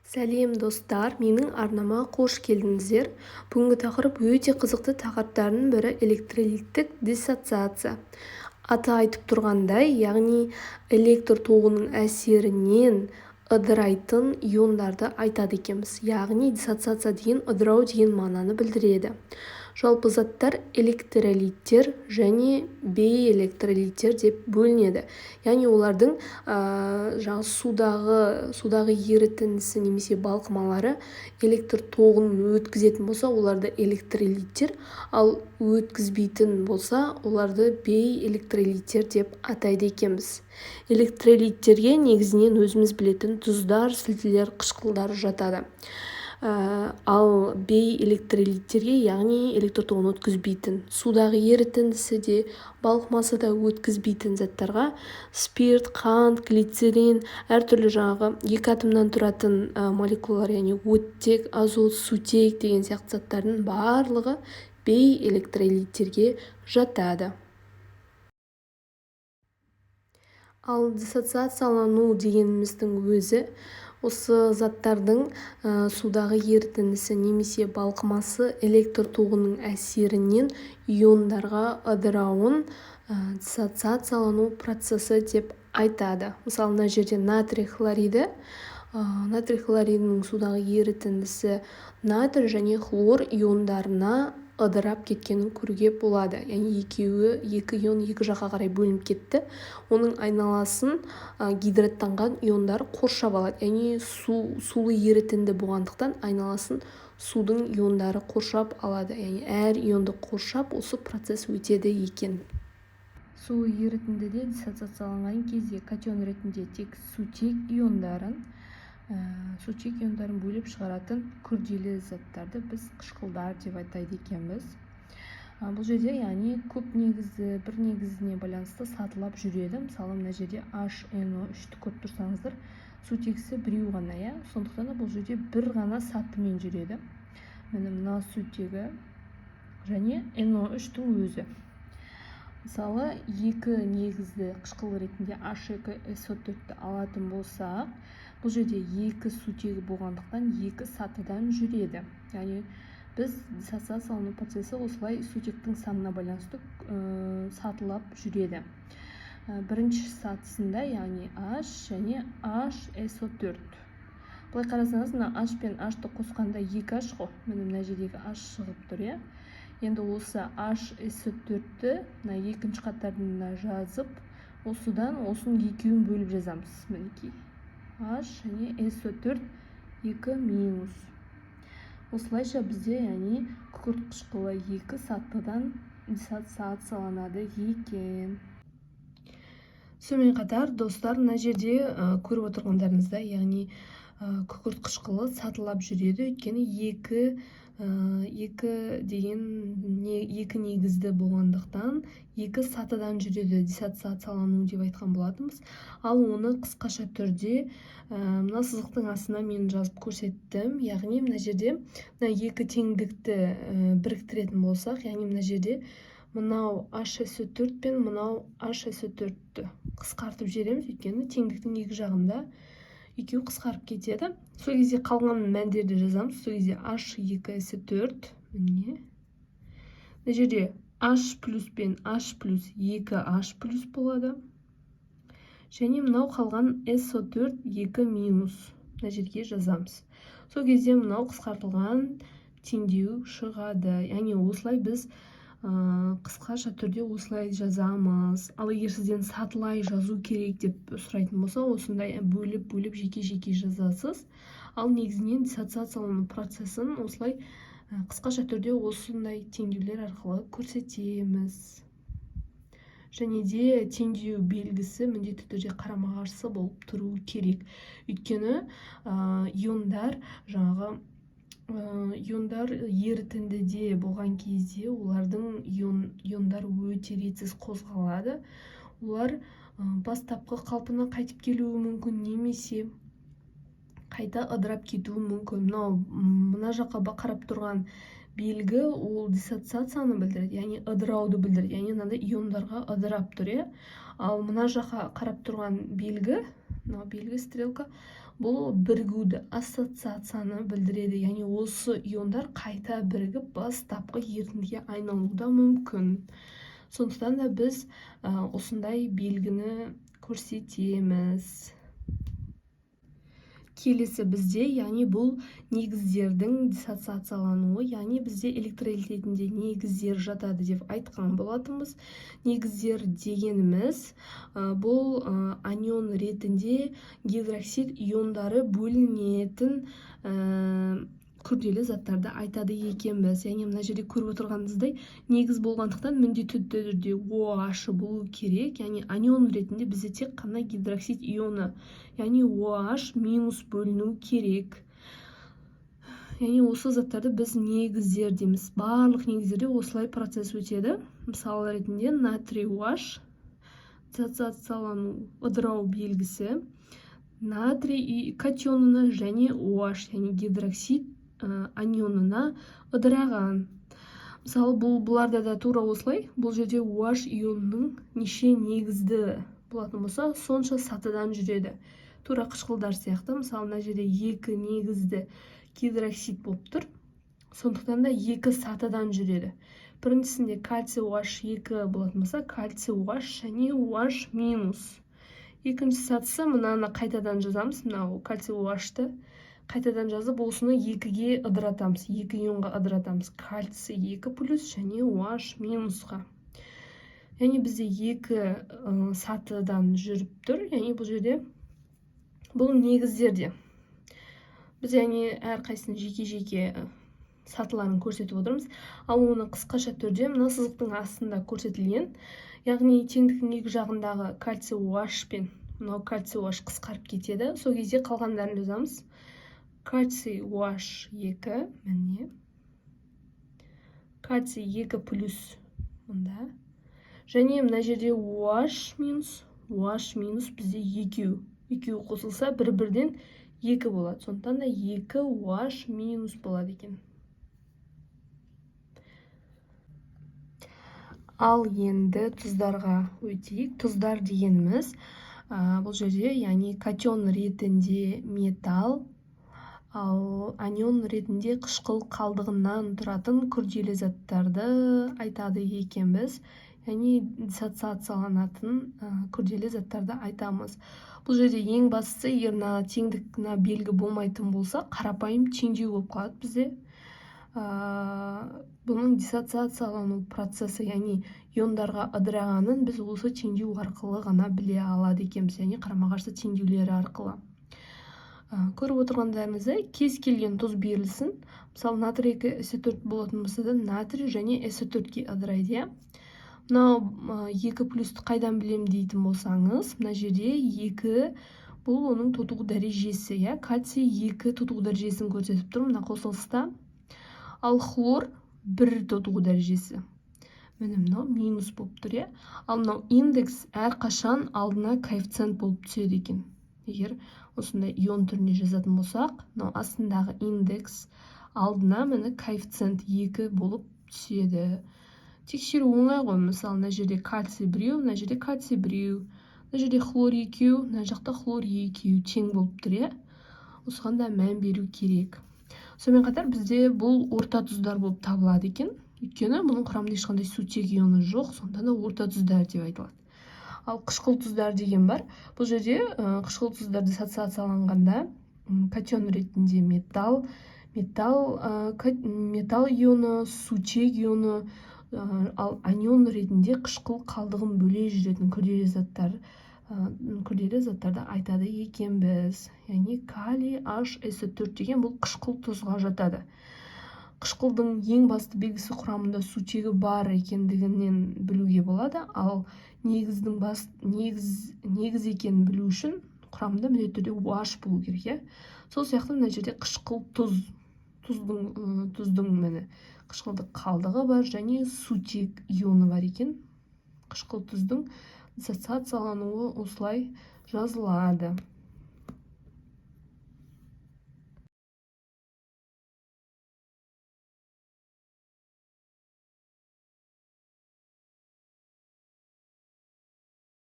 Сәлем достар, менің арнама қош келдіңіздер. Бүгінгі тақырып өте қызықты тақырыптардың бірі электролиттік диссоциация. Аты айтып тұрғандай, яғни электр тоғының әсерінен ыдырайтын иондарды айтады екенбіз. Яғни диссоциация деген ыдырау деген мағынаны білдіреді. Жалпы заттар электролиттер және бейэлектролиттер деп бөлінеді. Яғни олардың судағы ерітіндісі немесе балқымалары электр тоғын өткізетін болса, оларды электролиттер, ал өткізбейтін болса, оларды бейэлектролиттер деп атайды екенбіз. Электролиттерге негізінен өзіміз білетін тұздар, сілтілер, қышқылдар жатады. Ал бейэлектролиттерге, яғни электр тоғын өткізбейтін, судағы ерітіндісі де, балқымасы да өткізбейтін заттарға спирт, қант, глицерин, әртүрлі жаңағы екі атомнан тұратын молекулалар, яғни оттек, азот, сутек деген сияқты заттардың барлығы бейэлектролиттерге жатады. Ал диссоциациялану дегеніміздің өзі осы заттардың судағы ерітіндісі немесе балқымасы электр тоғының әсерінен иондарға ыдырауын диссоциациялану процесі деп айтады. Мысалы, мына жерде натрий хлориді. Натрий хлоридінің судағы ерітіндісі натрий және хлор иондарына ыдырап кеткенін көруге болады. Яғни екі ион екі жаққа қарай бөлініп кетті. Оның айналасын гидраттанған иондар қоршап алады. Яғни сулы ерітінді болғандықтан айналасын судың иондары қоршап алады. Яғни әр ионды қоршап осы процесс өтеді екен. Сулы ерітіндіде диссоциацияланған кезде катион ретінде тек сутек иондарын бөліп шығаратын күрделі заттарды біз қышқылдар деп атайды екенбіз. Бұл жерде яғни көп негізі бір негізіне байланысты сатылап жүреді. Мысалы, мына жерде HNO3-ті көріп тұрсаңыздар, сутексі біреу ғана, сондықтан бұл жерде бір ғана сатымен жүреді. Мына сутегі және NO3-тің өзі. Мысалы, екі негізді қышқыл ретінде H2SO4-ті алатын болсақ, бұл жерде екі сутегі болғандықтан екі сатыдан жүреді. Яғни біз диссоциациялану процесі осылай сутектің санына байланысты сатылап жүреді. Бірінші сатысында, яғни H және HSO4. Бұлай қарасаңыз, мына H пен H-ты қосқанда 2H қой. Мына жердегі H шығып тұр, Енді осы HSO4-ті екінші қатарына жазып, осыдан екеуін бөліп жазамыз. Мінекей. H және SO4 2-. Осылайша бізде яғни күкірт қышқылы екі сатыдан диссоциацияланады екен. Сонымен қатар, достар, мына жерде көріп отырғандарыңызда, яғни күкірт қышқылы сатылап жүреді, өйткені екі негізді болғандықтан екі сатыдан жүреді, диссоциациялану деп айтқан болатынбыз. Ал оны қысқаша түрде мына сызықтың астына мен жазып көрсеттім. Яғни мына жерде екі теңдікті біріктіретін болсақ, яғни мына жерде мынау HSO4 пен мынау HSO4-ті қысқартып жібереміз, өйткені теңдіктің екі жағында екеуі қысқарып кетеді. Сол кезде қалған мәндерді жазамыз. Сол кезде H2SO4, мына жерде H плюс пен H плюс 2H плюс болады. Және мынау қалған SO4 2-. Мына жерге жазамыз. Сол кезде мынау қысқартылған теңдеу шығады. Яғни осылай біз қысқаша түрде осылай жазамыз. Ал егер сізден сатылай жазу керек деп сұрайтын болса, осындай бөліп жеке-жеке жазасыз. Ал негізінен диссоциациялану процесін осылай қысқаша түрде осындай теңдеулер арқылы көрсетеміз. Және де теңдеу белгісі міндетті түрде қарама-қарсы болып тұру керек. Өйткені иондар ерітіндіде болған кезде олардың иондар өте ретсіз қозғалады. Олар бастапқы қалпына қайтып келуі мүмкін, немесе қайта ыдырап кетуі мүмкін. Мына жаққа қарап тұрған белгі ол диссоциацияны білдіреді, яғни ыдырауды білдіреді. Яғни мынандай иондарға ыдырап тұр. Ал мына жаққа қарап тұрған белгі, стрелка, бұл бірігуді, ассоциацияны білдіреді. Яғни осы иондар қайта бірігіп бастапқы ерітіндіге айналуы мүмкін. Сондықтан да біз осындай белгіні көрсетеміз. Келесі бізде, яғни бұл негіздердің диссоциациялануы, яғни бізде электролитетінде негіздер жатады деп айтқан болатынбыз. Негіздер дегеніміз бұл анион ретінде гидроксид иондары бөлінетін күрделі заттарды айтады екенбіз. Яғни мына жерде көріп отырғанымыздай негіз болғандықтан міндетті түрде OH болу керек. Яғни анион ретінде бізде тек қана гидроксид ионы, яғни OH минус бөліну керек. Яғни осы заттарды біз негіздер дейміз. Барлық негіздерде осылай процесс өтеді. Мысалы ретінде натрий OH, диссоциациялану, ыдырау белгісі, натрий катионына және OH, яғни гидроксид анионына ыдыраған. Мысалы, бұларда да тура осылай. Бұл жерде OH ионының неше негізді болатын болса, сонша сатыдан жүреді. Тура қышқылдар сияқты. Мысалы, мына жерде 2 негізді гидроксид болып тұр. Сондықтан да 2 сатыдан жүреді. Біріншісінде кальций OH 2 болатын болса, кальций OH және OH минус. Екінші сатысы мынаны қайтадан жазамыз. Мынау кальций OH-ты қайтадан жазып, осыны 2-ге ыдыратамыз, 2 ионға ыдыратамыз. Кальций 2 плюс және OH минусқа. Яғни бізде 2 сатыдан жүріп тұр. Яғни бұл жерде бұл негіздерде. Біз яғни әрқайсының жеке-жеке сатыларын көрсетіп отырмыз. Ал оны қысқаша түрде мына сызықтың астында көрсетілген. Яғни теңдіктің екі жағындағы кальций OH пен мынау кальций OH қысқарып кетеді. Сол кезде қалғандарын жазамыз. Кальций OH 2, міне. Кальций 2 плюс мұнда. Және мына жерде OH минус бізде 2. 2 қосылса бір-бірден 2 болады. Сондықтан да 2 OH минус болады екен. Ал енді тұздарға өтейік. Тұздар дегеніміз, бұл жерде, яғни катион ретінде металл, ал анион ретінде қышқыл қалдығынан тұратын күрделі заттарды айтады екенбіз. Яғни диссоциацияланатын күрделі заттарды айтамыз. Бұл жерде ең бастысы, егер теңдік белгі болмайтын болса, қарапайым теңдеу болып қалады бізде. Бұның диссоциациялану процесі, яғни иондарға ыдырағанын біз осы теңдеу арқылы ғана біле алады екенбіз, яғни қарама-қарсы теңдеулері арқылы. Көріп отырғандарыңыздай, кез келген тұз берілсін. Мысалы, натрий 2 болатын болса да, натрий және S4-ге ыдырайды. Мынау 2 плюсті қайдан білем дейтін болсаңыз, мына жерде 2 бұл оның тотығу дәрежесі, кальций 2 тотығу дәрежесін көрсетіп тұр мына қосылыста. Ал хлор 1 тотығу дәрежесі. Міне мынау минус болып тұр. Ал мынау индекс әрқашан алдына коэффициент болып түседі екен. Егер осындай ион түріне жазатын болсақ, мынау астындағы индекс алдына міне коэффициент 2 болып түседі. Тексеру оңай ғой. Мысалы, мына жерде кальций 1, мына жерде кальций 1, мына жерде хлор 2, мына жақта хлор 2 тең болып тұр. Осыған да мән беру керек. Сонымен қатар бізде бұл орта тұздар болып табылады екен. Өйткені бұның құрамында ешқандай сутек ионы жоқ, сонда да орта тұздар деп айтылады. Ал қышқыл тұздар деген бар. Бұл жерде қышқыл тұздар диссоциацияланғанда катион ретінде металл ионы, сутек ионы, ал анион ретінде қышқыл қалдығын бөле жүретін күрделі заттарды айтады екенбіз. Яғни калий H4 деген бұл қышқыл тұзға жатады. Қышқылдың ең басты белгісі құрамында сутегі бар екендігінен білуге болады, ал негіз екенін білу үшін құрамында міндетті түрде OH болу керек. Сол сияқты мына жерде қышқыл тұздың міне қышқылдық қалдығы бар және сутек ионы бар екен. Қышқыл тұздың диссоциациялануы осылай жазылады.